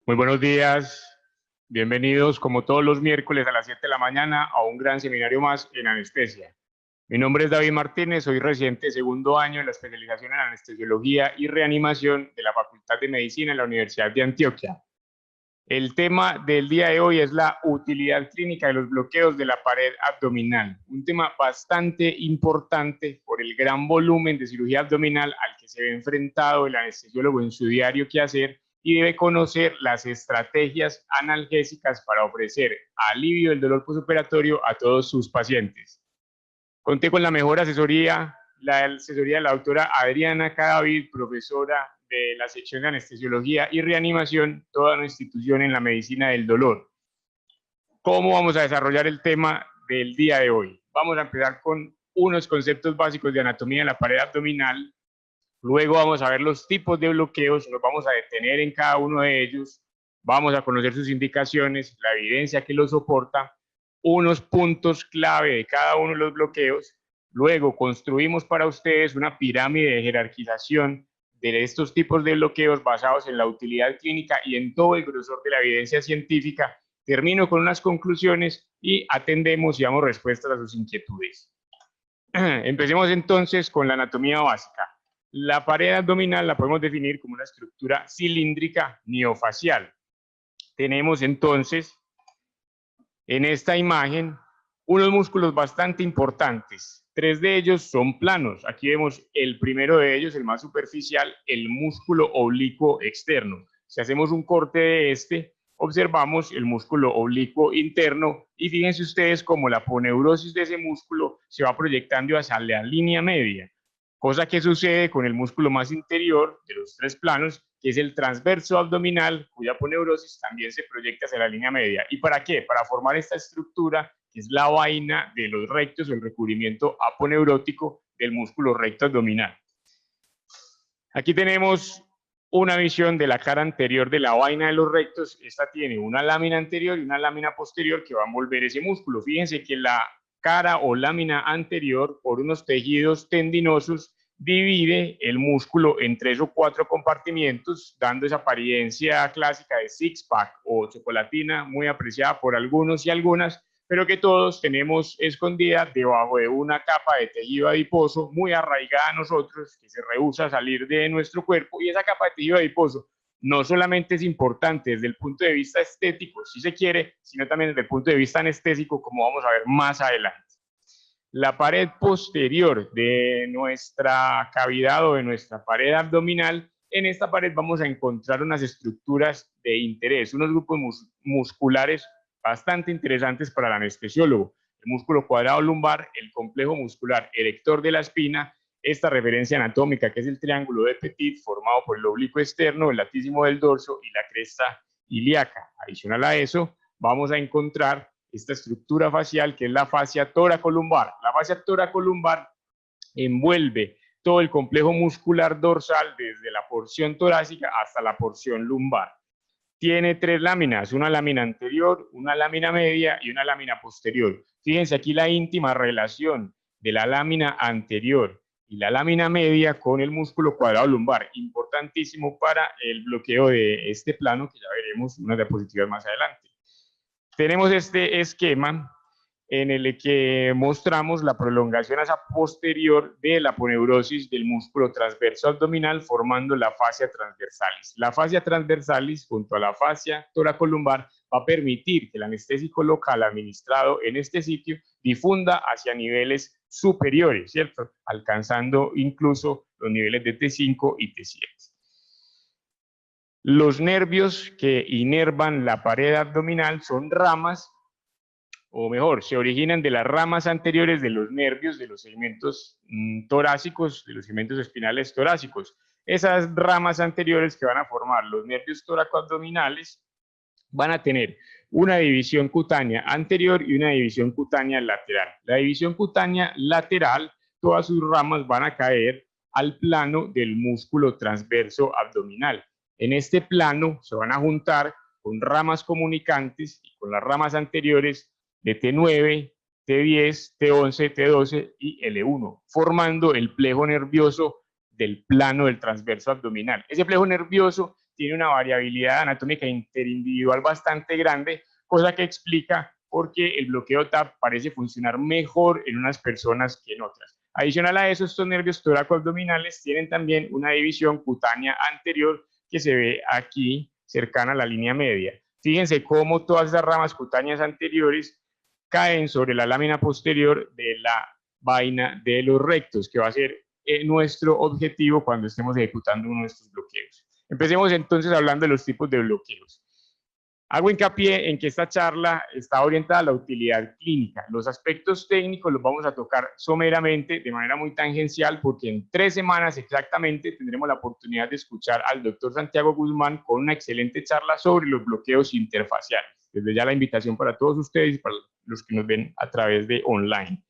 Muy buenos días, bienvenidos como todos los miércoles a las 7 de la mañana a un gran seminario más en anestesia. Mi nombre es David Martínez, soy residente de segundo año en la especialización en anestesiología y reanimación de la Facultad de Medicina en la Universidad de Antioquia. El tema del día de hoy es la utilidad clínica de los bloqueos de la pared abdominal, un tema bastante importante por el gran volumen de cirugía abdominal al que se ve enfrentado el anestesiólogo en su diario quehacer y debe conocer las estrategias analgésicas para ofrecer alivio del dolor postoperatorio a todos sus pacientes. Conté con la mejor asesoría, la asesoría de la doctora Adriana Cadavid, profesora de la sección de anestesiología y reanimación, toda una institución en la medicina del dolor. ¿Cómo vamos a desarrollar el tema del día de hoy? Vamos a empezar con unos conceptos básicos de anatomía de la pared abdominal. Luego vamos a ver los tipos de bloqueos, nos vamos a detener en cada uno de ellos, vamos a conocer sus indicaciones, la evidencia que los soporta, unos puntos clave de cada uno de los bloqueos. Luego construimos para ustedes una pirámide de jerarquización de estos tipos de bloqueos basados en la utilidad clínica y en todo el grosor de la evidencia científica. Termino con unas conclusiones y atendemos y damos respuestas a sus inquietudes. Empecemos entonces con la anatomía básica. La pared abdominal la podemos definir como una estructura cilíndrica miofacial. Tenemos entonces en esta imagen unos músculos bastante importantes. 3 de ellos son planos. Aquí vemos el primero de ellos, el más superficial, el músculo oblicuo externo. Si hacemos un corte de este, observamos el músculo oblicuo interno y fíjense ustedes cómo la aponeurosis de ese músculo se va proyectando hacia la línea media. Cosa que sucede con el músculo más interior de los 3 planos, que es el transverso abdominal, cuya aponeurosis también se proyecta hacia la línea media. ¿Y para qué? Para formar esta estructura, que es la vaina de los rectos o el recubrimiento aponeurótico del músculo recto abdominal. Aquí tenemos una visión de la cara anterior de la vaina de los rectos. Esta tiene una lámina anterior y una lámina posterior que va a envolver ese músculo. Fíjense que la cara o lámina anterior, por unos tejidos tendinosos, divide el músculo en 3 o 4 compartimientos, dando esa apariencia clásica de six-pack o chocolatina, muy apreciada por algunos y algunas, pero que todos tenemos escondida debajo de una capa de tejido adiposo muy arraigada a nosotros, que se rehúsa a salir de nuestro cuerpo, y esa capa de tejido adiposo no solamente es importante desde el punto de vista estético, si se quiere, sino también desde el punto de vista anestésico, como vamos a ver más adelante. La pared posterior de nuestra cavidad o de nuestra pared abdominal, en esta pared vamos a encontrar unas estructuras de interés, unos grupos musculares bastante interesantes para el anestesiólogo. El músculo cuadrado lumbar, el complejo muscular erector de la espina, esta referencia anatómica que es el triángulo de Petit formado por el oblicuo externo, el latísimo del dorso y la cresta ilíaca. Adicional a eso, vamos a encontrar esta estructura facial que es la fascia toracolumbar. La fascia toracolumbar envuelve todo el complejo muscular dorsal desde la porción torácica hasta la porción lumbar. Tiene 3 láminas, una lámina anterior, una lámina media y una lámina posterior. Fíjense aquí la íntima relación de la lámina anterior y la lámina media con el músculo cuadrado lumbar, importantísimo para el bloqueo de este plano, que ya veremos unas diapositivas más adelante. Tenemos este esquema en el que mostramos la prolongación hacia posterior de la aponeurosis del músculo transverso abdominal formando la fascia transversalis. La fascia transversalis junto a la fascia toracolumbar va a permitir que el anestésico local administrado en este sitio difunda hacia niveles superiores, ¿cierto? Alcanzando incluso los niveles de T5 y T7. Los nervios que inervan la pared abdominal son ramas, o mejor, se originan de las ramas anteriores de los nervios de los segmentos torácicos, de los segmentos espinales torácicos. Esas ramas anteriores que van a formar los nervios toracoabdominales van a tener una división cutánea anterior y una división cutánea lateral. La división cutánea lateral, todas sus ramas van a caer al plano del músculo transverso abdominal. En este plano se van a juntar con ramas comunicantes y con las ramas anteriores de T9, T10, T11, T12 y L1, formando el plejo nervioso del plano del transverso abdominal. Ese plejo nervioso tiene una variabilidad anatómica interindividual bastante grande, cosa que explica por qué el bloqueo TAP parece funcionar mejor en unas personas que en otras. Adicional a eso, estos nervios torácico-abdominales tienen también una división cutánea anterior que se ve aquí cercana a la línea media. Fíjense cómo todas las ramas cutáneas anteriores caen sobre la lámina posterior de la vaina de los rectos, que va a ser nuestro objetivo cuando estemos ejecutando uno de estos bloqueos. Empecemos entonces hablando de los tipos de bloqueos. Hago hincapié en que esta charla está orientada a la utilidad clínica. Los aspectos técnicos los vamos a tocar someramente, de manera muy tangencial, porque en 3 semanas exactamente tendremos la oportunidad de escuchar al doctor Santiago Guzmán con una excelente charla sobre los bloqueos interfaciales. Desde ya la invitación para todos ustedes y para los que nos ven a través de online.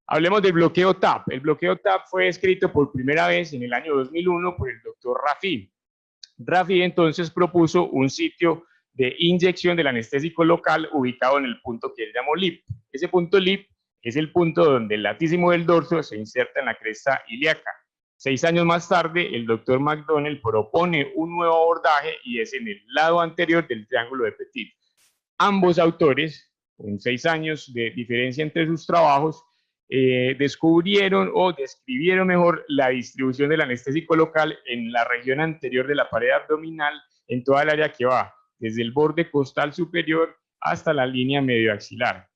Hablemos del bloqueo TAP. El bloqueo TAP fue escrito por primera vez en el año 2001 por el doctor Rafi. Rafi entonces propuso un sitio de inyección del anestésico local ubicado en el punto que él llamó LIP. Ese punto LIP es el punto donde el latísimo del dorso se inserta en la cresta ilíaca. 6 años más tarde, el doctor McDonnell propone un nuevo abordaje y es en el lado anterior del triángulo de Petit. Ambos autores, con 6 años de diferencia entre sus trabajos, descubrieron o describieron mejor la distribución del anestésico local en la región anterior de la pared abdominal, en toda el área que va desde el borde costal superior hasta la línea medioaxilar.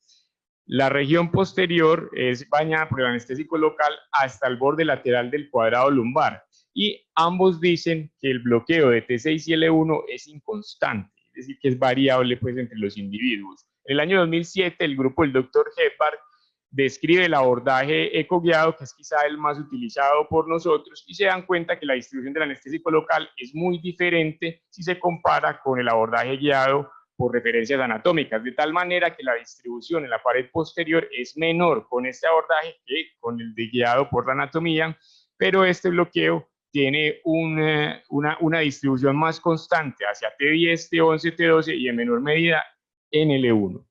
La región posterior es bañada por el anestésico local hasta el borde lateral del cuadrado lumbar. Y ambos dicen que el bloqueo de T6 y L1 es inconstante, es decir, que es variable pues, entre los individuos. En el año 2007, el grupo del Dr. Hepburn describe el abordaje ecoguiado, que es quizá el más utilizado por nosotros, y se dan cuenta que la distribución del anestésico local es muy diferente si se compara con el abordaje guiado por referencias anatómicas, de tal manera que la distribución en la pared posterior es menor con este abordaje que con el de guiado por la anatomía, pero este bloqueo tiene una distribución más constante hacia T10, T11, T12 y en menor medida en L1.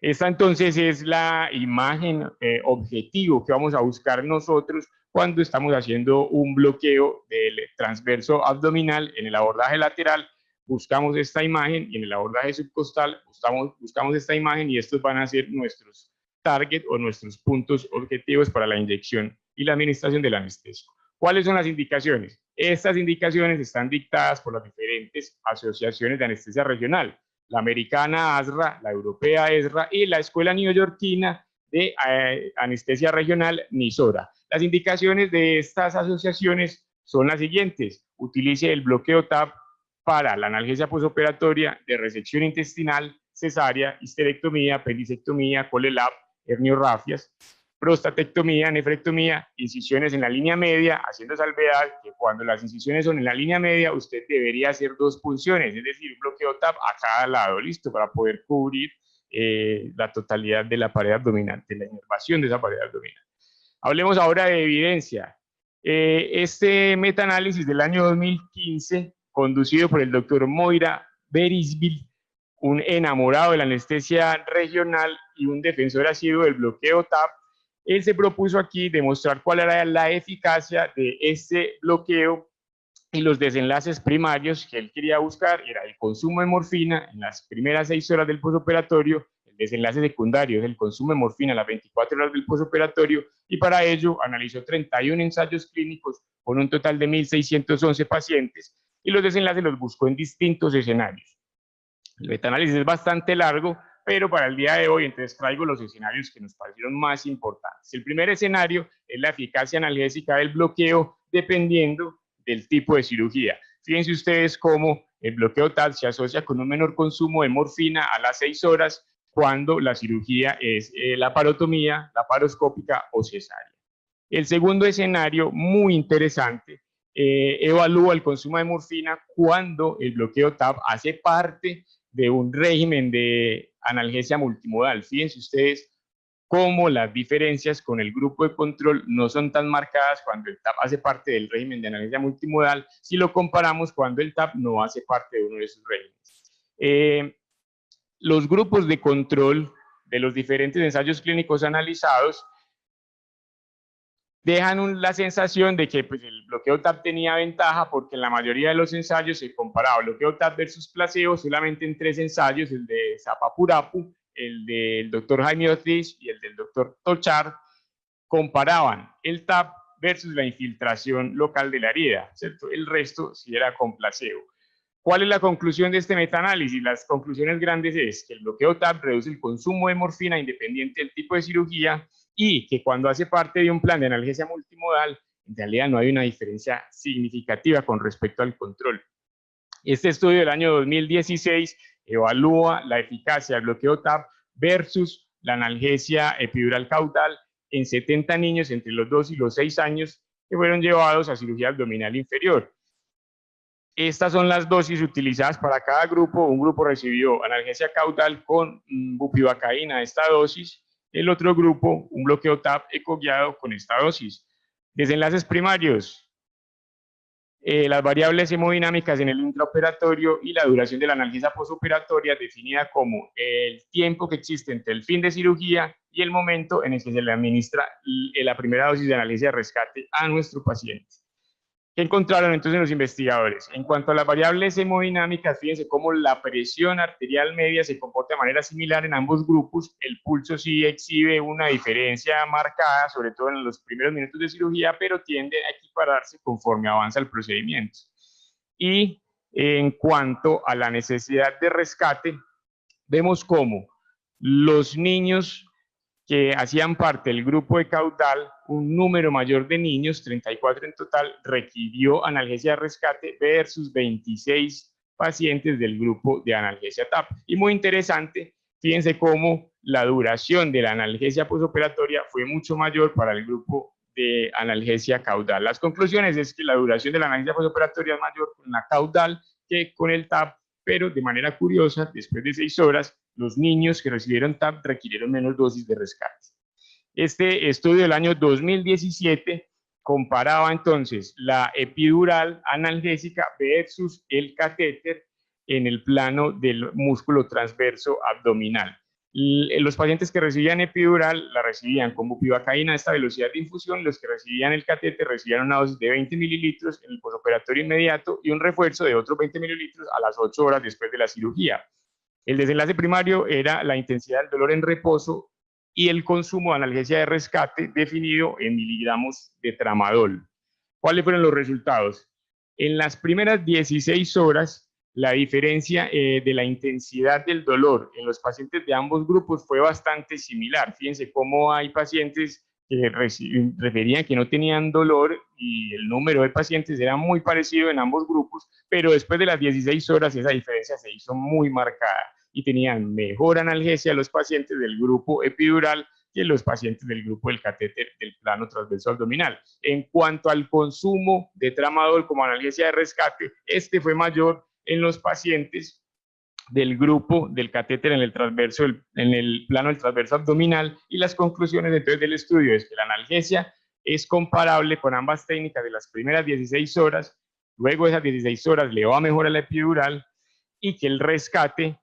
Esta entonces es la imagen objetivo que vamos a buscar nosotros cuando estamos haciendo un bloqueo del transverso abdominal en el abordaje lateral. Buscamos esta imagen y en el abordaje subcostal buscamos esta imagen y estos van a ser nuestros target o nuestros puntos objetivos para la inyección y la administración del anestésico. ¿Cuáles son las indicaciones? Estas indicaciones están dictadas por las diferentes asociaciones de anestesia regional. La americana ASRA, la europea ESRA y la escuela neoyorquina de anestesia regional NISORA. Las indicaciones de estas asociaciones son las siguientes: utilice el bloqueo TAP para la analgesia postoperatoria de resección intestinal, cesárea, histerectomía, apendicectomía, colelap, herniorrafias, prostatectomía, nefrectomía, incisiones en la línea media, haciendo salvedad que cuando las incisiones son en la línea media, usted debería hacer 2 punciones, es decir, un bloqueo TAP a cada lado, listo, para poder cubrir la totalidad de la pared abdominal, de la inervación de esa pared abdominal. Hablemos ahora de evidencia. Este metaanálisis del año 2015, conducido por el doctor Moira Berisville, un enamorado de la anestesia regional y un defensor asiduo del bloqueo TAP, él se propuso aquí demostrar cuál era la eficacia de este bloqueo y los desenlaces primarios que él quería buscar era el consumo de morfina en las primeras 6 horas del postoperatorio, el desenlace secundario es el consumo de morfina a las 24 horas del postoperatorio, y para ello analizó 31 ensayos clínicos con un total de 1.611 pacientes y los desenlaces los buscó en distintos escenarios. El metaanálisis es bastante largo, pero para el día de hoy entonces traigo los escenarios que nos parecieron más importantes. El primer escenario es la eficacia analgésica del bloqueo dependiendo del tipo de cirugía. Fíjense ustedes cómo el bloqueo TAP se asocia con un menor consumo de morfina a las 6 horas cuando la cirugía es laparotomía, laparoscópica o cesárea. El segundo escenario, muy interesante, evalúa el consumo de morfina cuando el bloqueo TAP hace parte de un régimen de analgesia multimodal. Fíjense ustedes cómo las diferencias con el grupo de control no son tan marcadas cuando el TAP hace parte del régimen de analgesia multimodal si lo comparamos cuando el TAP no hace parte de uno de esos regímenes. Los grupos de control de los diferentes ensayos clínicos analizados dejan la sensación de que pues, el bloqueo TAP tenía ventaja porque en la mayoría de los ensayos se comparaba bloqueo TAP versus placebo solamente en 3 ensayos, el de Zapapurapu, el del doctor Jaime Ortiz y el del doctor Tochar, comparaban el TAP versus la infiltración local de la herida, ¿cierto? El resto sí era con placebo. ¿Cuál es la conclusión de este metaanálisis? Las conclusiones grandes es que el bloqueo TAP reduce el consumo de morfina independiente del tipo de cirugía y que cuando hace parte de un plan de analgesia multimodal, en realidad no hay una diferencia significativa con respecto al control. Este estudio del año 2016 evalúa la eficacia del bloqueo TAP versus la analgesia epidural caudal en 70 niños entre los 2 y los 6 años que fueron llevados a cirugía abdominal inferior. Estas son las dosis utilizadas para cada grupo. Un grupo recibió analgesia caudal con bupivacaína, esta dosis. El otro grupo, un bloqueo TAP ecoguiado con esta dosis. Desenlaces primarios. Las variables hemodinámicas en el intraoperatorio y la duración de la analgesia postoperatoria definida como el tiempo que existe entre el fin de cirugía y el momento en el que se le administra la primera dosis de analgesia de rescate a nuestro paciente. ¿Qué encontraron entonces los investigadores? En cuanto a las variables hemodinámicas, fíjense cómo la presión arterial media se comporta de manera similar en ambos grupos. El pulso sí exhibe una diferencia marcada, sobre todo en los primeros minutos de cirugía, pero tiende a equipararse conforme avanza el procedimiento. Y en cuanto a la necesidad de rescate, vemos cómo los niños que hacían parte del grupo de caudal, un número mayor de niños, 34 en total, requirió analgesia de rescate versus 26 pacientes del grupo de analgesia TAP. Y muy interesante, fíjense cómo la duración de la analgesia postoperatoria fue mucho mayor para el grupo de analgesia caudal. Las conclusiones es que la duración de la analgesia postoperatoria es mayor con la caudal que con el TAP, pero de manera curiosa, después de 6 horas, los niños que recibieron TAP requirieron menos dosis de rescate. Este estudio del año 2017 comparaba entonces la epidural analgésica versus el catéter en el plano del músculo transverso abdominal. Los pacientes que recibían epidural la recibían con bupivacaína a esta velocidad de infusión, los que recibían el catéter recibían una dosis de 20 mililitros en el postoperatorio inmediato y un refuerzo de otros 20 mililitros a las 8 horas después de la cirugía. El desenlace primario era la intensidad del dolor en reposo y el consumo de analgesia de rescate definido en miligramos de tramadol. ¿Cuáles fueron los resultados? En las primeras 16 horas, la diferencia de la intensidad del dolor en los pacientes de ambos grupos fue bastante similar. Fíjense cómo hay pacientes que referían que no tenían dolor y el número de pacientes era muy parecido en ambos grupos, pero después de las 16 horas esa diferencia se hizo muy marcada y tenían mejor analgesia los pacientes del grupo epidural que los pacientes del grupo del catéter del plano transverso abdominal. En cuanto al consumo de tramadol como analgesia de rescate, este fue mayor en los pacientes del grupo del catéter en el transverso, en el plano del transverso abdominal, y las conclusiones entonces del estudio es que la analgesia es comparable con ambas técnicas de las primeras 16 horas, luego de esas 16 horas le va mejor a la epidural y que el rescate,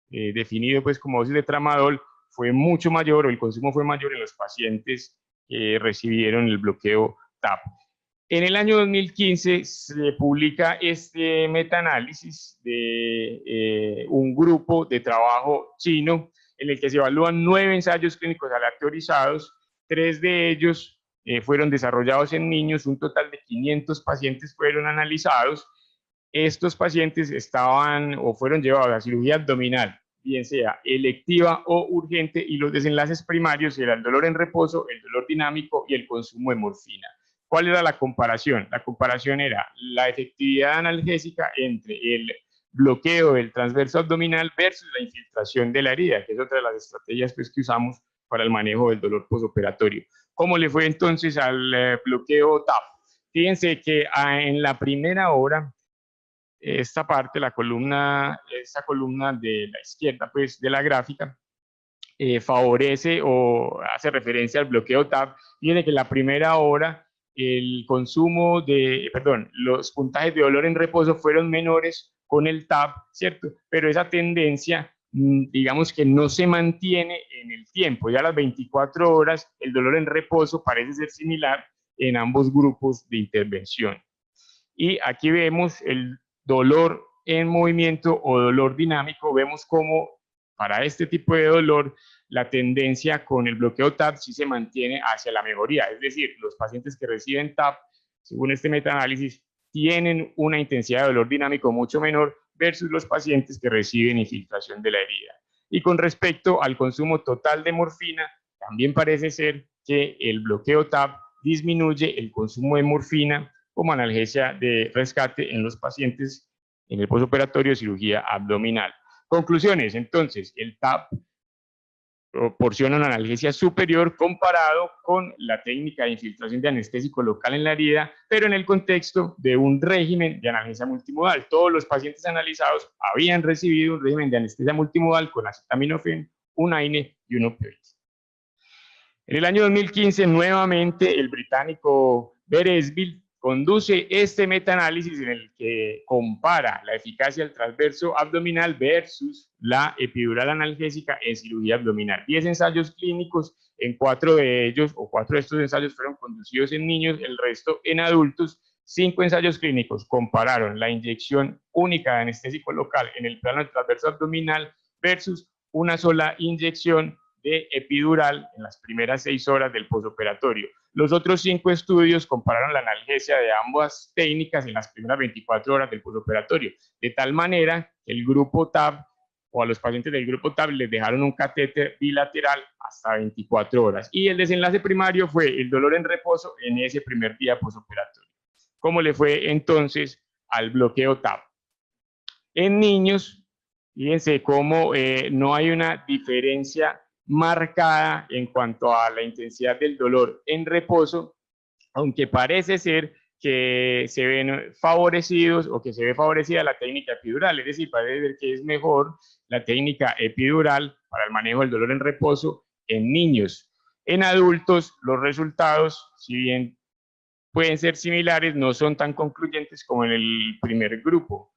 definido pues como dosis de tramadol, fue mucho mayor o el consumo fue mayor en los pacientes que recibieron el bloqueo TAP. En el año 2015 se publica este metaanálisis de un grupo de trabajo chino en el que se evalúan 9 ensayos clínicos aleatorizados, 3 de ellos fueron desarrollados en niños, un total de 500 pacientes fueron analizados. Estos pacientes estaban o fueron llevados a cirugía abdominal, bien sea electiva o urgente, y los desenlaces primarios eran el dolor en reposo, el dolor dinámico y el consumo de morfina. ¿Cuál era la comparación? La comparación era la efectividad analgésica entre el bloqueo del transverso abdominal versus la infiltración de la herida, que es otra de las estrategias pues, que usamos para el manejo del dolor postoperatorio. ¿Cómo le fue entonces al bloqueo TAP? Fíjense que en la primera hora, esta parte, esta columna de la izquierda pues, de la gráfica, favorece o hace referencia al bloqueo TAP. Fíjense que en la primera hora el consumo de, los puntajes de dolor en reposo fueron menores con el TAP, ¿cierto? Pero esa tendencia, digamos que no se mantiene en el tiempo. Ya a las 24 horas el dolor en reposo parece ser similar en ambos grupos de intervención. Y aquí vemos el dolor en movimiento o dolor dinámico. Vemos cómo para este tipo de dolor la tendencia con el bloqueo TAP sí se mantiene hacia la mejoría. Es decir, los pacientes que reciben TAP, según este metaanálisis, tienen una intensidad de dolor dinámico mucho menor versus los pacientes que reciben infiltración de la herida. Y con respecto al consumo total de morfina, también parece ser que el bloqueo TAP disminuye el consumo de morfina como analgesia de rescate en los pacientes en el postoperatorio de cirugía abdominal. Conclusiones, entonces, el TAP proporciona una analgesia superior comparado con la técnica de infiltración de anestésico local en la herida, pero en el contexto de un régimen de analgesia multimodal. Todos los pacientes analizados habían recibido un régimen de anestesia multimodal con acetaminofén, un AINE y un opioide. En el año 2015, nuevamente, el británico Beresville conduce este metaanálisis en el que compara la eficacia del transverso abdominal versus la epidural analgésica en cirugía abdominal. 10 ensayos clínicos, en 4 de ellos, o 4 de estos ensayos fueron conducidos en niños, el resto en adultos. 5 ensayos clínicos compararon la inyección única de anestésico local en el plano del transverso abdominal versus una sola inyección de epidural en las primeras 6 horas del postoperatorio. Los otros 5 estudios compararon la analgesia de ambas técnicas en las primeras 24 horas del postoperatorio, de tal manera que el grupo TAB o a los pacientes del grupo TAB les dejaron un catéter bilateral hasta 24 horas. Y el desenlace primario fue el dolor en reposo en ese primer día postoperatorio. ¿Cómo le fue entonces al bloqueo TAB? En niños, fíjense cómo no hay una diferencia marcada en cuanto a la intensidad del dolor en reposo, aunque parece ser que se ven favorecidos o que se ve favorecida la técnica epidural, es decir, parece ser que es mejor la técnica epidural para el manejo del dolor en reposo en niños. En adultos, los resultados, si bien pueden ser similares, no son tan concluyentes como en el primer grupo.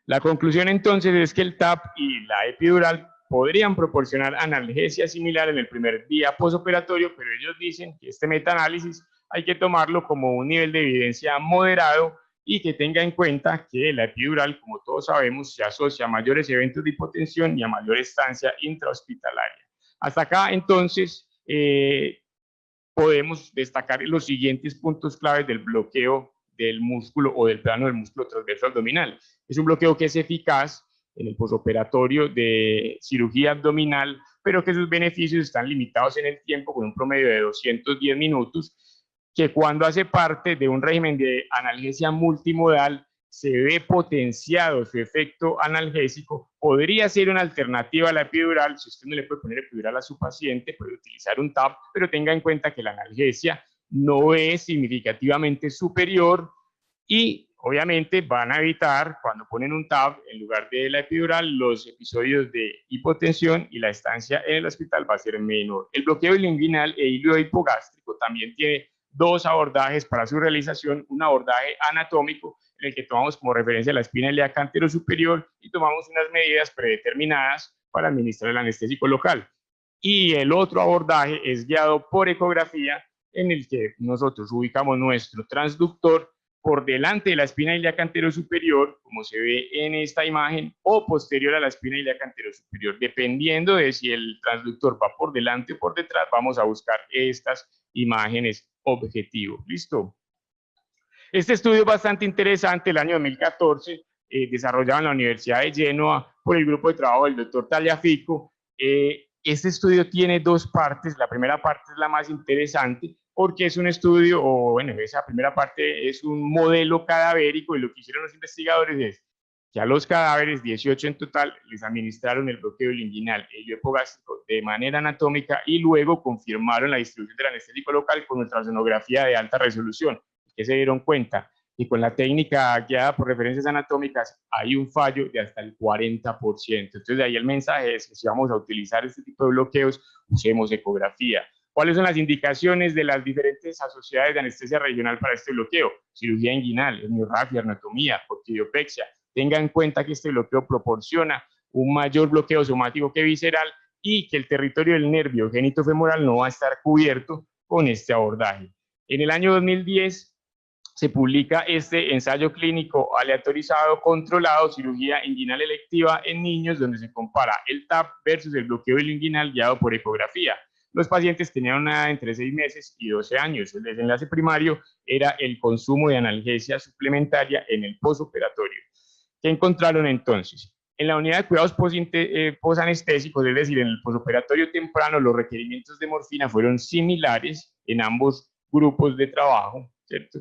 La conclusión entonces es que el TAP y la epidural podrían proporcionar analgesia similar en el primer día postoperatorio, pero ellos dicen que este metaanálisis hay que tomarlo como un nivel de evidencia moderado y que tenga en cuenta que la epidural, como todos sabemos, se asocia a mayores eventos de hipotensión y a mayor estancia intrahospitalaria. Hasta acá, entonces, podemos destacar los siguientes puntos claves del bloqueo del músculo o del plano del músculo transverso abdominal. Es un bloqueo que es eficaz en el postoperatorio de cirugía abdominal, pero que sus beneficios están limitados en el tiempo con un promedio de 210 minutos, que cuando hace parte de un régimen de analgesia multimodal se ve potenciado su efecto analgésico, podría ser una alternativa a la epidural. Si usted no le puede poner epidural a su paciente, puede utilizar un TAP, pero tenga en cuenta que la analgesia no es significativamente superior y obviamente van a evitar, cuando ponen un TAP en lugar de la epidural, los episodios de hipotensión y la estancia en el hospital va a ser menor. El bloqueo ilinguinal e hilo hipogástrico también tiene 2 abordajes para su realización, un abordaje anatómico en el que tomamos como referencia la espina ilíaca anterior superior y tomamos unas medidas predeterminadas para administrar el anestésico local. Y el otro abordaje es guiado por ecografía, en el que nosotros ubicamos nuestro transductor por delante de la espina ilíaca anterior superior, como se ve en esta imagen, o posterior a la espina ilíaca anterior superior. Dependiendo de si el transductor va por delante o por detrás, vamos a buscar estas imágenes objetivo. ¿Listo? Este estudio es bastante interesante, el año 2014, desarrollado en la Universidad de Génova por el grupo de trabajo del doctor Tagliafico. Este estudio tiene 2 partes. La primera parte es la más interesante porque es un estudio, o bueno, esa primera parte es un modelo cadavérico y lo que hicieron los investigadores es que a los cadáveres, 18 en total, les administraron el bloqueo linguinal e hilo hipogástrico de manera anatómica y luego confirmaron la distribución del anestésico local con ultrasonografía de alta resolución. ¿Qué se dieron cuenta? Y con la técnica guiada por referencias anatómicas hay un fallo de hasta el 40%. Entonces de ahí el mensaje es que si vamos a utilizar este tipo de bloqueos, usemos ecografía. ¿Cuáles son las indicaciones de las diferentes sociedades de anestesia regional para este bloqueo? Cirugía inguinal, hemiorragia, anatomía, cortidiopexia. Tenga en cuenta que este bloqueo proporciona un mayor bloqueo somático que visceral y que el territorio del nervio genitofemoral no va a estar cubierto con este abordaje. En el año 2010 se publica este ensayo clínico aleatorizado controlado, cirugía inguinal electiva en niños, donde se compara el TAP versus el bloqueo inguinal guiado por ecografía. Los pacientes tenían una edad entre 6 meses y 12 años. El desenlace primario era el consumo de analgesia suplementaria en el posoperatorio. ¿Qué encontraron entonces? En la unidad de cuidados posanestésicos, es decir, en el posoperatorio temprano, los requerimientos de morfina fueron similares en ambos grupos de trabajo, ¿cierto?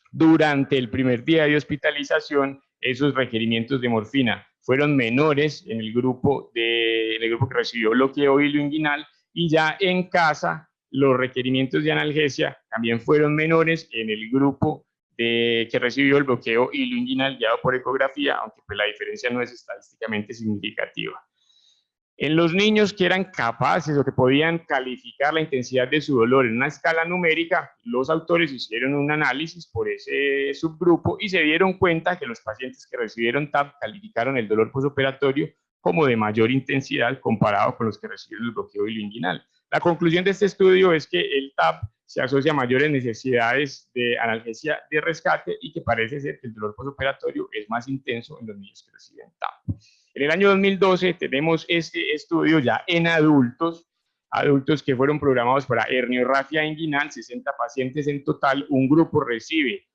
Durante el primer día de hospitalización, esos requerimientos de morfina fueron menores en el grupo que recibió bloqueo ileoinguinal, y ya en casa los requerimientos de analgesia también fueron menores en el grupo que recibió el bloqueo ileoinguinal guiado por ecografía, aunque pues la diferencia no es estadísticamente significativa. En los niños que eran capaces o que podían calificar la intensidad de su dolor en una escala numérica, los autores hicieron un análisis por ese subgrupo y se dieron cuenta que los pacientes que recibieron TAP calificaron el dolor postoperatorio como de mayor intensidad comparado con los que recibieron el bloqueo ileoinguinal. La conclusión de este estudio es que el TAP se asocia a mayores necesidades de analgesia de rescate y que parece ser que el dolor postoperatorio es más intenso en los niños que reciben TAP. En el año 2012 tenemos este estudio ya en adultos que fueron programados para herniorrafia inguinal, 60 pacientes en total. Un grupo recibe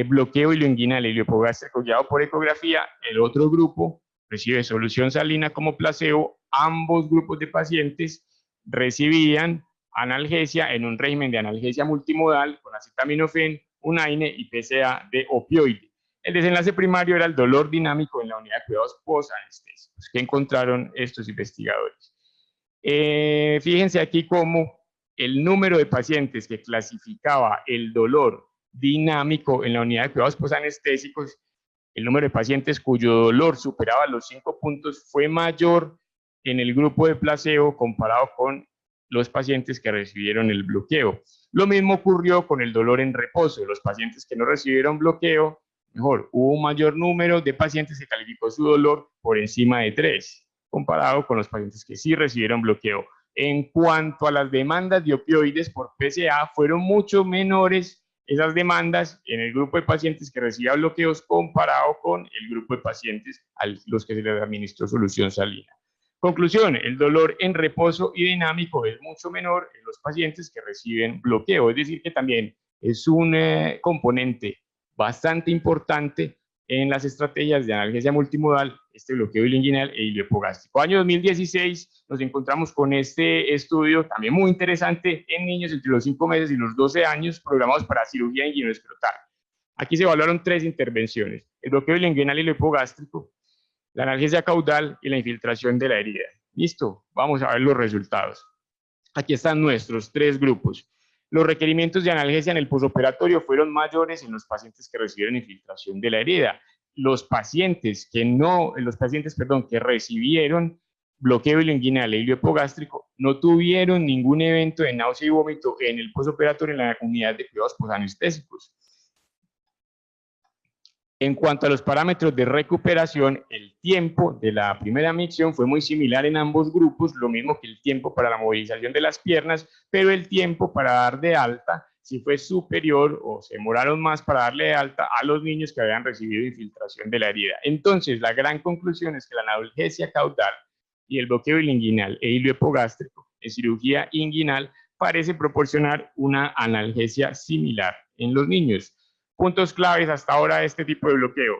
bloqueo ileoinguinal y iliohipogástrico guiado por ecografía, el otro grupo recibe solución salina como placebo. Ambos grupos de pacientes recibían analgesia en un régimen de analgesia multimodal con acetaminofén, UNAINE y PCA de opioide. El desenlace primario era el dolor dinámico en la unidad de cuidados posanestésicos. ¿Qué encontraron estos investigadores? Fíjense aquí cómo el número de pacientes que clasificaba el dolor dinámico en la unidad de cuidados posanestésicos, el número de pacientes cuyo dolor superaba los 5 puntos fue mayor en el grupo de placebo comparado con los pacientes que recibieron el bloqueo. Lo mismo ocurrió con el dolor en reposo. Los pacientes que no recibieron bloqueo, mejor, hubo un mayor número de pacientes que calificó su dolor por encima de 3, comparado con los pacientes que sí recibieron bloqueo. En cuanto a las demandas de opioides por PCA, fueron mucho menores esas demandas en el grupo de pacientes que recibía bloqueos comparado con el grupo de pacientes a los que se les administró solución salina. Conclusión, el dolor en reposo y dinámico es mucho menor en los pacientes que reciben bloqueo, es decir, que también es un componente bastante importante en las estrategias de analgesia multimodal, este bloqueo ileoinguinal e iliohipogástrico. Año 2016 nos encontramos con este estudio también muy interesante en niños entre los 5 meses y los 12 años programados para cirugía inguinoescrotal. Aquí se evaluaron 3 intervenciones: el bloqueo ileoinguinal y iliohipogástrico, la analgesia caudal y la infiltración de la herida. Listo, vamos a ver los resultados. Aquí están nuestros 3 grupos. Los requerimientos de analgesia en el posoperatorio fueron mayores en los pacientes que recibieron infiltración de la herida. Los pacientes que recibieron bloqueo ileoinguinal e iliohipogástrico no tuvieron ningún evento de náusea y vómito en el posoperatorio en la unidad de cuidados posanestésicos. En cuanto a los parámetros de recuperación, el tiempo de la primera micción fue muy similar en ambos grupos, lo mismo que el tiempo para la movilización de las piernas, pero el tiempo para dar de alta sí fue superior, o se demoraron más para darle de alta a los niños que habían recibido infiltración de la herida. Entonces, la gran conclusión es que la analgesia caudal y el bloqueo ileoinguinal e iliohipogástrico en cirugía inguinal parece proporcionar una analgesia similar en los niños. Puntos claves hasta ahora de este tipo de bloqueo.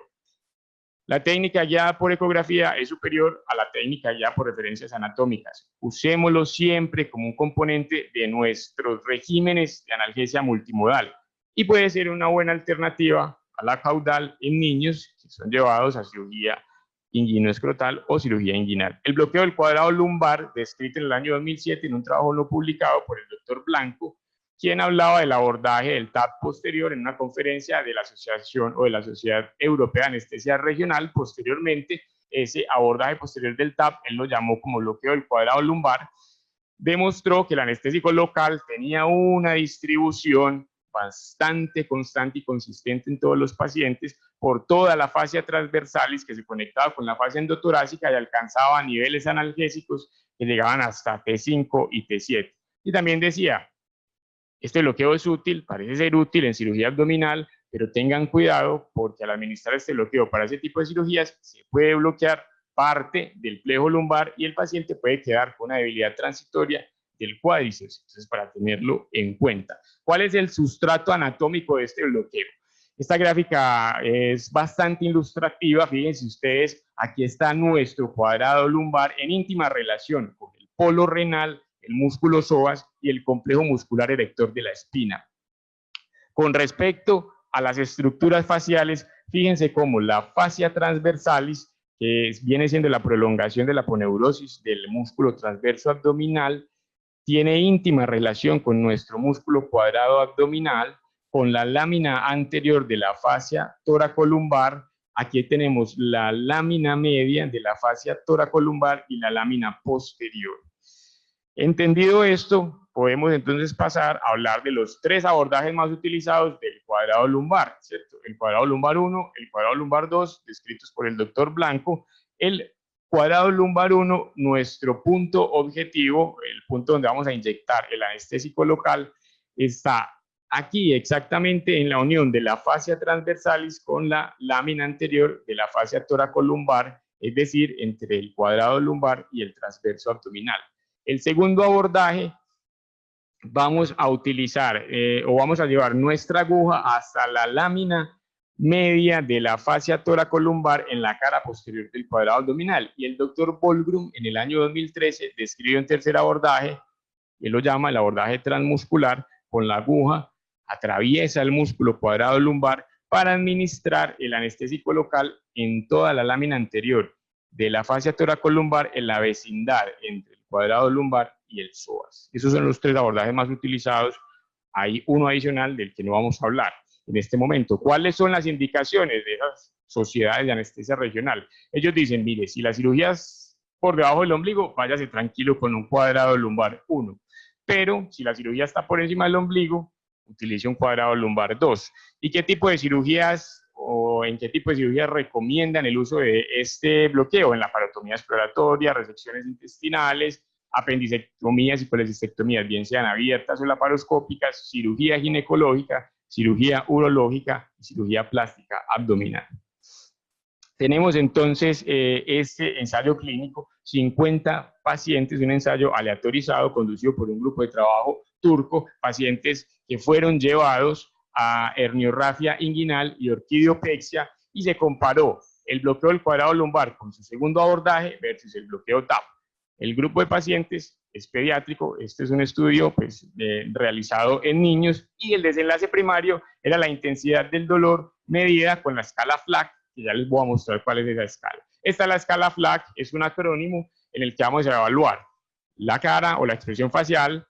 La técnica guiada por ecografía es superior a la técnica guiada por referencias anatómicas. Usémoslo siempre como un componente de nuestros regímenes de analgesia multimodal y puede ser una buena alternativa a la caudal en niños que son llevados a cirugía inguinoescrotal o cirugía inguinal. El bloqueo del cuadrado lumbar, descrito en el año 2007 en un trabajo no publicado por el doctor Blanco, quien hablaba del abordaje del TAP posterior en una conferencia de la Asociación o de la Sociedad Europea de Anestesia Regional. Posteriormente, ese abordaje posterior del TAP, él lo llamó como bloqueo del cuadrado lumbar, demostró que el anestésico local tenía una distribución bastante constante y consistente en todos los pacientes por toda la fascia transversalis que se conectaba con la fascia endotorácica y alcanzaba niveles analgésicos que llegaban hasta T5 y T7. Y también decía Este bloqueo es útil, parece ser útil en cirugía abdominal, pero tengan cuidado porque al administrar este bloqueo para ese tipo de cirugías se puede bloquear parte del plejo lumbar y el paciente puede quedar con una debilidad transitoria del cuádriceps. Entonces, para tenerlo en cuenta. ¿Cuál es el sustrato anatómico de este bloqueo? Esta gráfica es bastante ilustrativa. Fíjense ustedes, aquí está nuestro cuadrado lumbar en íntima relación con el polo renal, el músculo psoas y el complejo muscular erector de la espina. Con respecto a las estructuras faciales, fíjense cómo la fascia transversalis, que viene siendo la prolongación de la aponeurosis del músculo transverso abdominal, tiene íntima relación con nuestro músculo cuadrado abdominal, con la lámina anterior de la fascia toracolumbar. Aquí tenemos la lámina media de la fascia toracolumbar y la lámina posterior. Entendido esto, podemos entonces pasar a hablar de los tres abordajes más utilizados del cuadrado lumbar, ¿cierto? El cuadrado lumbar 1, el cuadrado lumbar 2, descritos por el doctor Blanco. El cuadrado lumbar 1, nuestro punto objetivo, el punto donde vamos a inyectar el anestésico local, está aquí exactamente en la unión de la fascia transversalis con la lámina anterior de la fascia toracolumbar, es decir, entre el cuadrado lumbar y el transverso abdominal. El segundo abordaje, vamos a utilizar o vamos a llevar nuestra aguja hasta la lámina media de la fascia toracolumbar en la cara posterior del cuadrado abdominal. Y el doctor Volgrum en el año 2013 describió un tercer abordaje, él lo llama el abordaje transmuscular, con la aguja atraviesa el músculo cuadrado lumbar para administrar el anestésico local en toda la lámina anterior de la fascia toracolumbar en la vecindad entre el cuadrado lumbar y el psoas. Esos son los tres abordajes más utilizados. Hay uno adicional del que no vamos a hablar en este momento. ¿Cuáles son las indicaciones de esas sociedades de anestesia regional? Ellos dicen, mire, si la cirugía es por debajo del ombligo, váyase tranquilo con un cuadrado lumbar 1. Pero si la cirugía está por encima del ombligo, utilice un cuadrado lumbar 2. ¿Y qué tipo de cirugías o en qué tipo de cirugías recomiendan el uso de este bloqueo? En la laparotomía exploratoria, resecciones intestinales, apendicectomías y colecistectomías, bien sean abiertas o laparoscópicas, cirugía ginecológica, cirugía urológica y cirugía plástica abdominal. Tenemos entonces este ensayo clínico, 50 pacientes, un ensayo aleatorizado conducido por un grupo de trabajo turco, pacientes que fueron llevados a herniorrafia inguinal y orquidiopexia, y se comparó el bloqueo del cuadrado lumbar con su segundo abordaje versus el bloqueo TAP. El grupo de pacientes es pediátrico, este es un estudio pues, realizado en niños, y el desenlace primario era la intensidad del dolor medida con la escala FLAC, que ya les voy a mostrar cuál es esa escala. Esta es la escala FLAC, es un acrónimo en el que vamos a evaluar la cara o la expresión facial,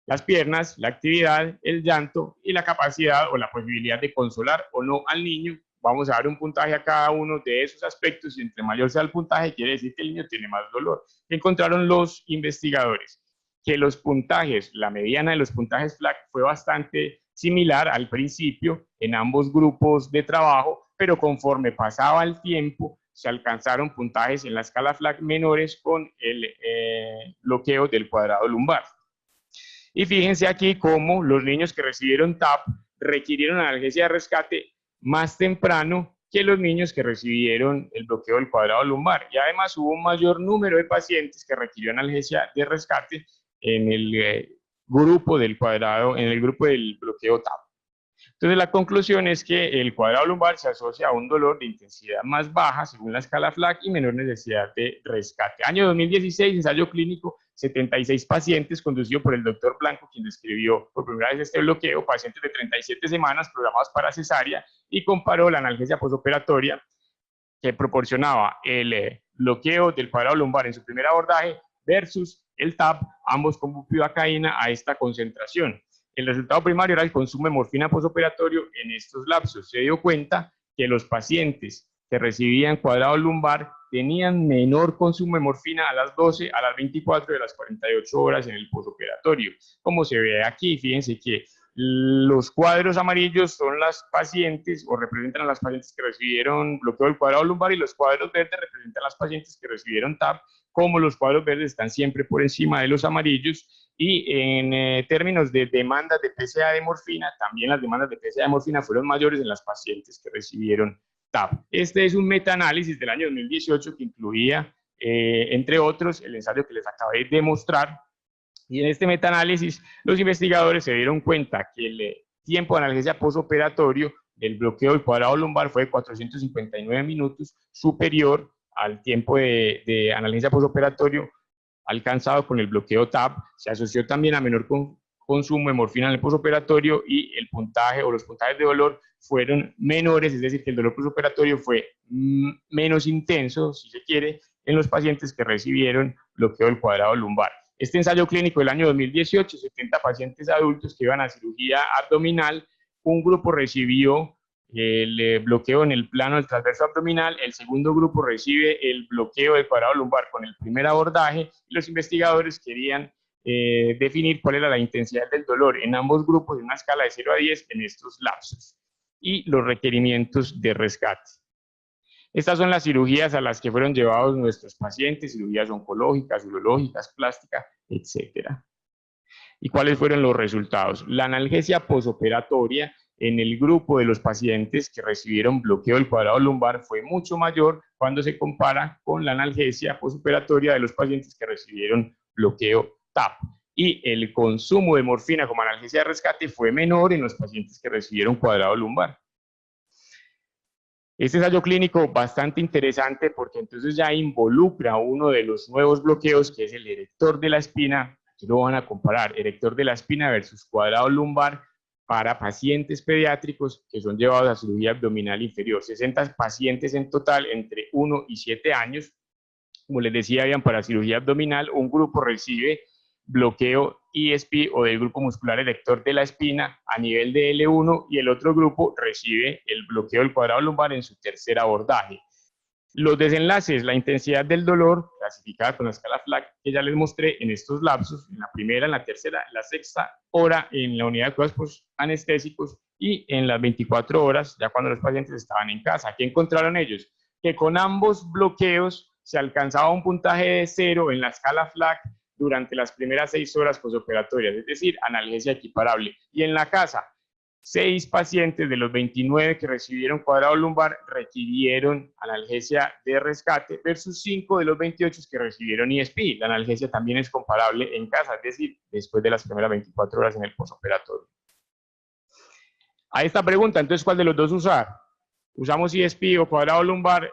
las piernas, la actividad, el llanto y la capacidad o la posibilidad de consolar o no al niño. Vamos a dar un puntaje a cada uno de esos aspectos y entre mayor sea el puntaje, quiere decir que el niño tiene más dolor. ¿Qué encontraron los investigadores? Que los puntajes, la mediana de los puntajes FLAC fue bastante similar al principio en ambos grupos de trabajo, pero conforme pasaba el tiempo se alcanzaron puntajes en la escala FLAC menores con el bloqueo del cuadrado lumbar. Y fíjense aquí cómo los niños que recibieron TAP requirieron analgesia de rescate más temprano que los niños que recibieron el bloqueo del cuadrado lumbar. Y además hubo un mayor número de pacientes que requirió analgesia de rescate en el grupo del cuadrado, en el grupo del bloqueo TAP. Entonces la conclusión es que el cuadrado lumbar se asocia a un dolor de intensidad más baja según la escala FLAC y menor necesidad de rescate. Año 2016, ensayo clínico, 76 pacientes conducido por el doctor Blanco, quien describió por primera vez este bloqueo, pacientes de 37 semanas programados para cesárea, y comparó la analgesia postoperatoria que proporcionaba el bloqueo del cuadrado lumbar en su primer abordaje versus el TAP, ambos con bupivacaína a esta concentración. El resultado primario era el consumo de morfina postoperatorio en estos lapsos. Se dio cuenta que los pacientes que recibían cuadrado lumbar tenían menor consumo de morfina a las 12, a las 24 y a las 48 horas en el postoperatorio. Como se ve aquí, fíjense que los cuadros amarillos son las pacientes o representan a las pacientes que recibieron bloqueo del cuadrado lumbar y los cuadros verdes representan a las pacientes que recibieron TAP. Como los cuadros verdes están siempre por encima de los amarillos Y en términos de demandas de PSA de morfina, también las demandas de PSA de morfina fueron mayores en las pacientes que recibieron TAP. Este es un metaanálisis del año 2018 que incluía, entre otros, el ensayo que les acabé de mostrar. Y en este metaanálisis, los investigadores se dieron cuenta que el tiempo de analgesia postoperatorio del bloqueo del cuadrado lumbar fue de 459 minutos, superior al tiempo de analgesia postoperatorio alcanzado con el bloqueo TAP. Se asoció también a menor consumo de morfina en el postoperatorio y el puntaje o los puntajes de dolor fueron menores, es decir, que el dolor postoperatorio fue menos intenso, si se quiere, en los pacientes que recibieron bloqueo del cuadrado lumbar. Este ensayo clínico del año 2018, 70 pacientes adultos que iban a cirugía abdominal, un grupo recibió el bloqueo en el plano del transverso abdominal, el segundo grupo recibe el bloqueo del cuadrado lumbar con el primer abordaje, y los investigadores querían definir cuál era la intensidad del dolor en ambos grupos en una escala de 0 a 10 en estos lapsos, y los requerimientos de rescate. Estas son las cirugías a las que fueron llevados nuestros pacientes, cirugías oncológicas, urológicas, plásticas, etc. ¿Y cuáles fueron los resultados? La analgesia posoperatoria en el grupo de los pacientes que recibieron bloqueo del cuadrado lumbar fue mucho mayor cuando se compara con la analgesia posoperatoria de los pacientes que recibieron bloqueo TAP. Y el consumo de morfina como analgesia de rescate fue menor en los pacientes que recibieron cuadrado lumbar. Este ensayo clínico bastante interesante porque entonces ya involucra uno de los nuevos bloqueos que es el erector de la espina. Aquí lo van a comparar, erector de la espina versus cuadrado lumbar para pacientes pediátricos que son llevados a cirugía abdominal inferior. 60 pacientes en total entre 1 y 7 años. Como les decía, habían para cirugía abdominal, un grupo recibe bloqueo ESP o del grupo muscular erector de la espina a nivel de L1 y el otro grupo recibe el bloqueo del cuadrado lumbar en su tercer abordaje. Los desenlaces, la intensidad del dolor, clasificada con la escala FLAC que ya les mostré en estos lapsos, en la primera, en la tercera, en la sexta hora en la unidad de cuidados anestésicos y en las 24 horas, ya cuando los pacientes estaban en casa. ¿Qué encontraron ellos? Que con ambos bloqueos se alcanzaba un puntaje de 0 en la escala FLAC durante las primeras 6 horas posoperatorias, es decir, analgesia equiparable. Y en la casa, 6 pacientes de los 29 que recibieron cuadrado lumbar requirieron analgesia de rescate versus 5 de los 28 que recibieron ESP. La analgesia también es comparable en casa, es decir, después de las primeras 24 horas en el posoperatorio. A esta pregunta, entonces, ¿cuál de los dos usar? ¿Usamos ESP o cuadrado lumbar?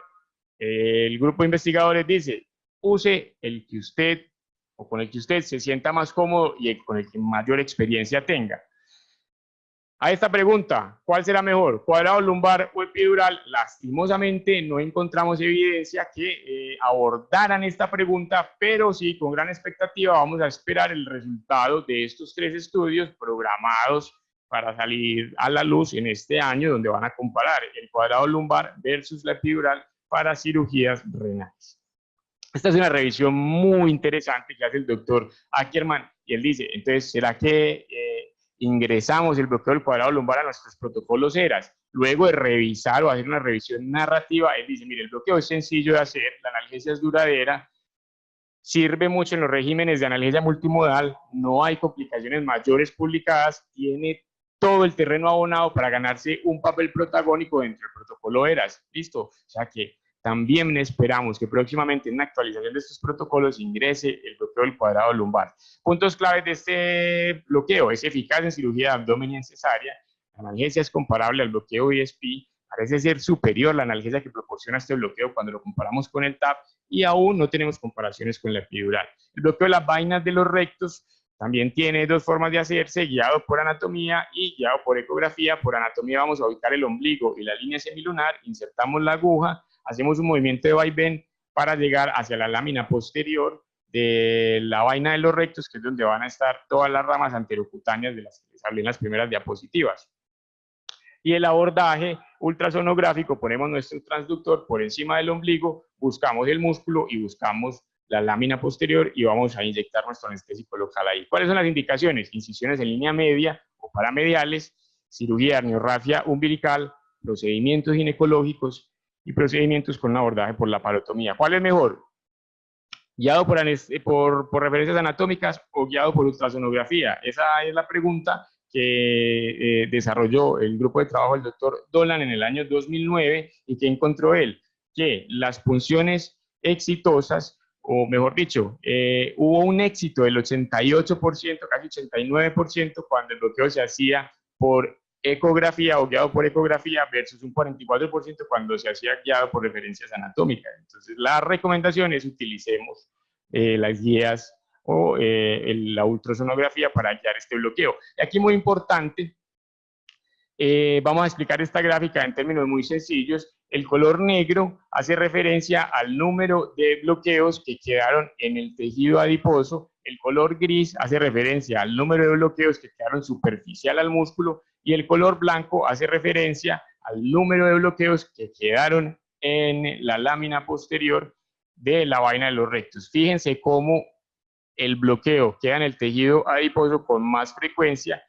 El grupo de investigadores dice, use el que usted o con el que usted se sienta más cómodo y con el que mayor experiencia tenga. A esta pregunta, ¿cuál será mejor? ¿Cuadrado lumbar o epidural? Lastimosamente no encontramos evidencia que abordaran esta pregunta, pero sí, con gran expectativa vamos a esperar el resultado de estos 3 estudios programados para salir a la luz en este año, donde van a comparar el cuadrado lumbar versus la epidural para cirugías renales. Esta es una revisión muy interesante que hace el doctor Ackerman, y él dice, entonces, ¿será que ingresamos el bloqueo del cuadrado lumbar a nuestros protocolos ERAS? Luego de revisar o hacer una revisión narrativa, él dice, mire, el bloqueo es sencillo de hacer, la analgesia es duradera, sirve mucho en los regímenes de analgesia multimodal, no hay complicaciones mayores publicadas, tiene todo el terreno abonado para ganarse un papel protagónico dentro del protocolo ERAS. ¿Listo? O sea que también esperamos que próximamente en una actualización de estos protocolos ingrese el bloqueo del cuadrado lumbar. Puntos claves de este bloqueo: es eficaz en cirugía de abdomen y en cesárea. La analgesia es comparable al bloqueo ESP. Parece ser superior la analgesia que proporciona este bloqueo cuando lo comparamos con el TAP, y aún no tenemos comparaciones con la epidural. El bloqueo de las vainas de los rectos también tiene 2 formas de hacerse, guiado por anatomía y guiado por ecografía. Por anatomía vamos a ubicar el ombligo y la línea semilunar, insertamos la aguja, hacemos un movimiento de vaivén para llegar hacia la lámina posterior de la vaina de los rectos, que es donde van a estar todas las ramas anterocutáneas de las que les hablé en las primeras diapositivas. Y el abordaje ultrasonográfico, ponemos nuestro transductor por encima del ombligo, buscamos el músculo y buscamos la lámina posterior y vamos a inyectar nuestro anestésico local ahí. ¿Cuáles son las indicaciones? Incisiones en línea media o paramediales, cirugía de arniorrafia umbilical, procedimientos ginecológicos y procedimientos con un abordaje por laparotomía. ¿Cuál es mejor? guiado por referencias anatómicas o guiado por ultrasonografía. Esa es la pregunta que desarrolló el grupo de trabajo del doctor Dolan en el año 2009 y que encontró él, que las punciones exitosas, o mejor dicho, hubo un éxito del 88%, casi 89%, cuando el bloqueo se hacía por ecografía o guiado por ecografía versus un 44% cuando se hacía guiado por referencias anatómicas. Entonces, la recomendación es utilicemos las guías o la ultrasonografía para guiar este bloqueo. Y aquí muy importante, vamos a explicar esta gráfica en términos muy sencillos. El color negro hace referencia al número de bloqueos que quedaron en el tejido adiposo. El color gris hace referencia al número de bloqueos que quedaron superficial al músculo y el color blanco hace referencia al número de bloqueos que quedaron en la lámina posterior de la vaina de los rectos. Fíjense cómo el bloqueo queda en el tejido adiposo con más frecuencia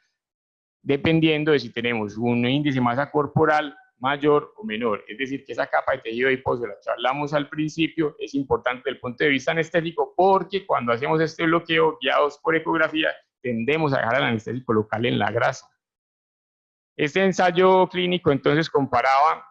dependiendo de si tenemos un índice de masa corporal mayor o menor. Es decir, que esa capa de tejido adiposo de la que hablamos al principio es importante desde el punto de vista anestésico porque cuando hacemos este bloqueo guiados por ecografía tendemos a dejar al anestésico local en la grasa. Este ensayo clínico entonces comparaba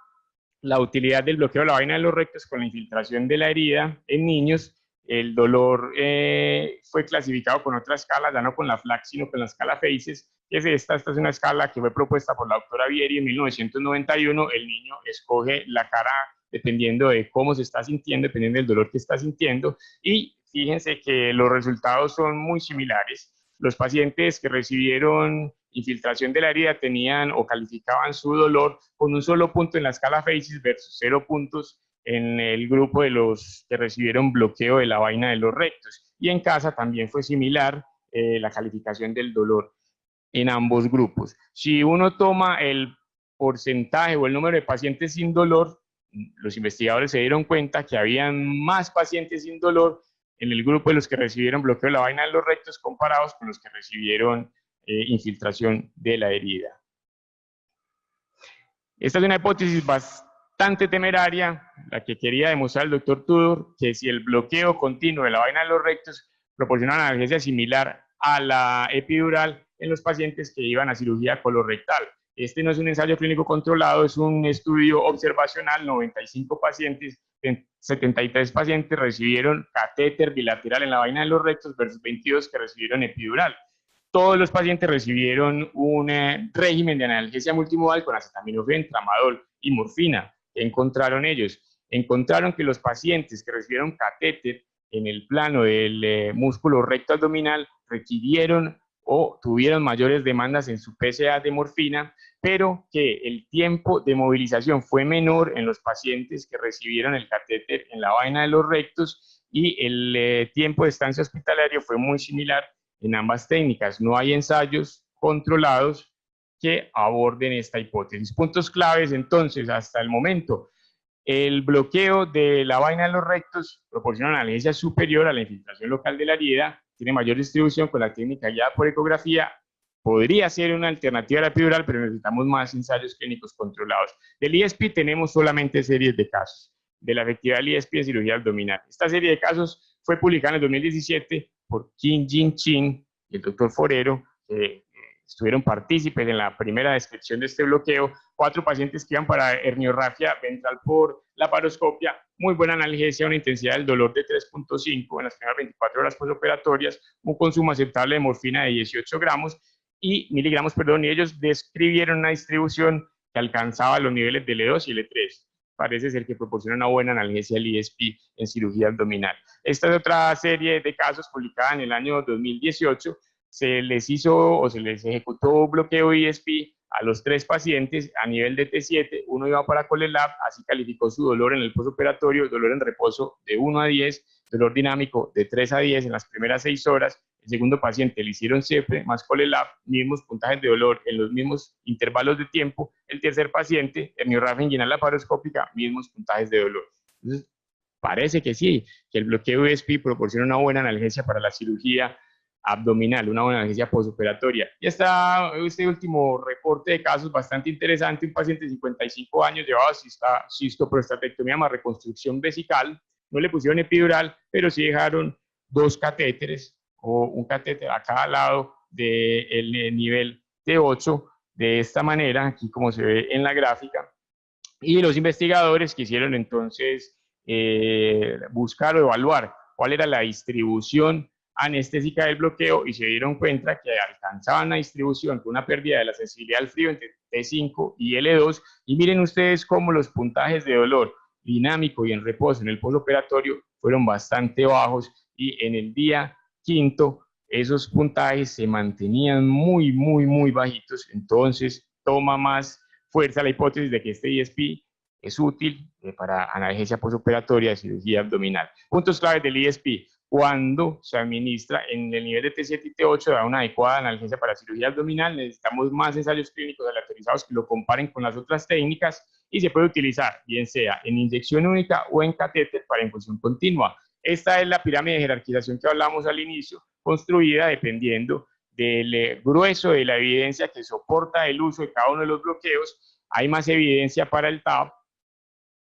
la utilidad del bloqueo de la vaina de los rectos con la infiltración de la herida en niños. El dolor fue clasificado con otra escala, ya no con la FLAC, sino con la escala FACES, que es esta es una escala que fue propuesta por la doctora Vieri en 1991. El niño escoge la cara dependiendo de cómo se está sintiendo, dependiendo del dolor que está sintiendo, y fíjense que los resultados son muy similares. Los pacientes que recibieron infiltración de la herida tenían o calificaban su dolor con un solo punto en la escala FACES versus 0 puntos en el grupo de los que recibieron bloqueo de la vaina de los rectos. Y en casa también fue similar la calificación del dolor en ambos grupos. Si uno toma el porcentaje o el número de pacientes sin dolor, los investigadores se dieron cuenta que habían más pacientes sin dolor en el grupo de los que recibieron bloqueo de la vaina de los rectos comparados con los que recibieron infiltración de la herida. Esta es una hipótesis bastante temeraria, la que quería demostrar el doctor Tudor, que si el bloqueo continuo de la vaina de los rectos proporciona una analgesia similar a la epidural en los pacientes que iban a cirugía colorectal. Este no es un ensayo clínico controlado, es un estudio observacional, 95 pacientes, 73 pacientes recibieron catéter bilateral en la vaina de los rectos versus 22 que recibieron epidural. Todos los pacientes recibieron un régimen de analgesia multimodal con acetaminofén, tramadol y morfina. ¿Qué encontraron ellos? Encontraron que los pacientes que recibieron catéter en el plano del músculo recto abdominal requirieron o tuvieron mayores demandas en su PSA de morfina, pero que el tiempo de movilización fue menor en los pacientes que recibieron el catéter en la vaina de los rectos y el tiempo de estancia hospitalario fue muy similar en ambas técnicas. No hay ensayos controlados que aborden esta hipótesis. Puntos claves, entonces, hasta el momento. El bloqueo de la vaina de los rectos proporciona una analgesia superior a la infiltración local de la herida, tiene mayor distribución con la técnica guiada por ecografía, podría ser una alternativa a la epidural, pero necesitamos más ensayos clínicos controlados. Del ISP tenemos solamente series de casos de la efectividad del ISP en cirugía abdominal. Esta serie de casos fue publicada en el 2017 por Kim Jin Chin y el doctor Forero, que estuvieron partícipes en la primera descripción de este bloqueo. 4 pacientes que iban para herniorrafia ventral por laparoscopia, muy buena analgesia, una intensidad del dolor de 3.5 en las primeras 24 horas postoperatorias, un consumo aceptable de morfina de 18 gramos y miligramos, perdón, y ellos describieron una distribución que alcanzaba los niveles de L2 y L3. Parece ser que proporciona una buena analgesia del ISP en cirugía abdominal. Esta es otra serie de casos publicada en el año 2018. Se les hizo o se les ejecutó bloqueo ISP a los 3 pacientes a nivel de T7, uno iba para Colelab, así calificó su dolor en el postoperatorio, dolor en reposo de 1 a 10, dolor dinámico de 3 a 10 en las primeras 6 horas. El segundo paciente le hicieron CEPRE más Colelab, mismos puntajes de dolor en los mismos intervalos de tiempo. El tercer paciente, herniorrafia inguinal laparoscópica, mismos puntajes de dolor. Entonces, parece que sí, que el bloqueo ISP proporciona una buena analgesia para la cirugía abdominal, una buena analgesia postoperatoria. Y está este último reporte de casos bastante interesante, un paciente de 55 años llevaba cistoprostatectomía más reconstrucción vesical, no le pusieron epidural, pero sí dejaron 2 catéteres o un catéter a cada lado del nivel T8, de esta manera, aquí como se ve en la gráfica. Y los investigadores quisieron entonces buscar o evaluar cuál era la distribución anestésica del bloqueo y se dieron cuenta que alcanzaban la distribución con una pérdida de la sensibilidad al frío entre T5 y L2. Y miren ustedes cómo los puntajes de dolor dinámico y en reposo en el postoperatorio fueron bastante bajos, y en el día quinto esos puntajes se mantenían muy bajitos. Entonces toma más fuerza la hipótesis de que este ESP es útil para analgesia postoperatoria de cirugía abdominal. Puntos claves del ESP: cuando se administra en el nivel de T7 y T8 da una adecuada analgesia para cirugía abdominal. Necesitamos más ensayos clínicos aleatorizados que lo comparen con las otras técnicas, y se puede utilizar bien sea en inyección única o en catéter para infusión continua. Esta es la pirámide de jerarquización que hablamos al inicio, construida dependiendo del grueso de la evidencia que soporta el uso de cada uno de los bloqueos. Hay más evidencia para el TAP,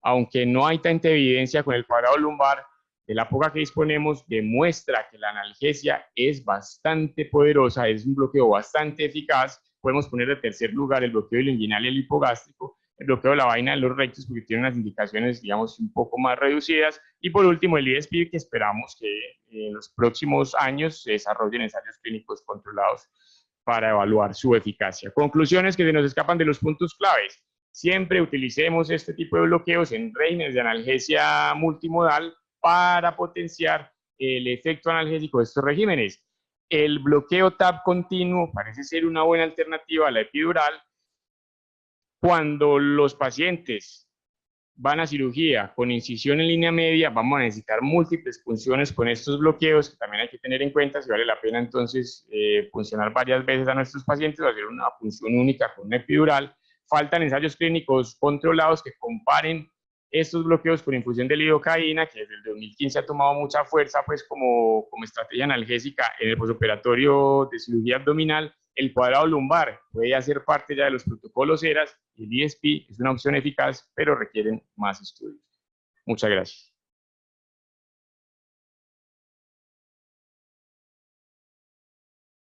aunque no hay tanta evidencia con el cuadrado lumbar. De la poca que disponemos demuestra que la analgesia es bastante poderosa, es un bloqueo bastante eficaz. Podemos poner de tercer lugar el bloqueo linguinal y el hipogástrico, el bloqueo de la vaina de los rectos, porque tiene unas indicaciones, digamos, un poco más reducidas. Y por último, el ESP, que esperamos que en los próximos años se desarrollen ensayos clínicos controlados para evaluar su eficacia. Conclusiones que se nos escapan de los puntos claves: siempre utilicemos este tipo de bloqueos en regímenes de analgesia multimodal para potenciar el efecto analgésico de estos regímenes. El bloqueo TAP continuo parece ser una buena alternativa a la epidural cuando los pacientes van a cirugía con incisión en línea media. Vamos a necesitar múltiples punciones con estos bloqueos, que también hay que tener en cuenta si vale la pena entonces puncionar varias veces a nuestros pacientes o hacer una punción única con una epidural. Faltan ensayos clínicos controlados que comparen estos bloqueos con infusión de lidocaína, que desde el 2015 ha tomado mucha fuerza pues como estrategia analgésica en el postoperatorio de cirugía abdominal. El cuadrado lumbar puede hacer parte ya de los protocolos ERAS. El ESP es una opción eficaz, pero requieren más estudios. Muchas gracias.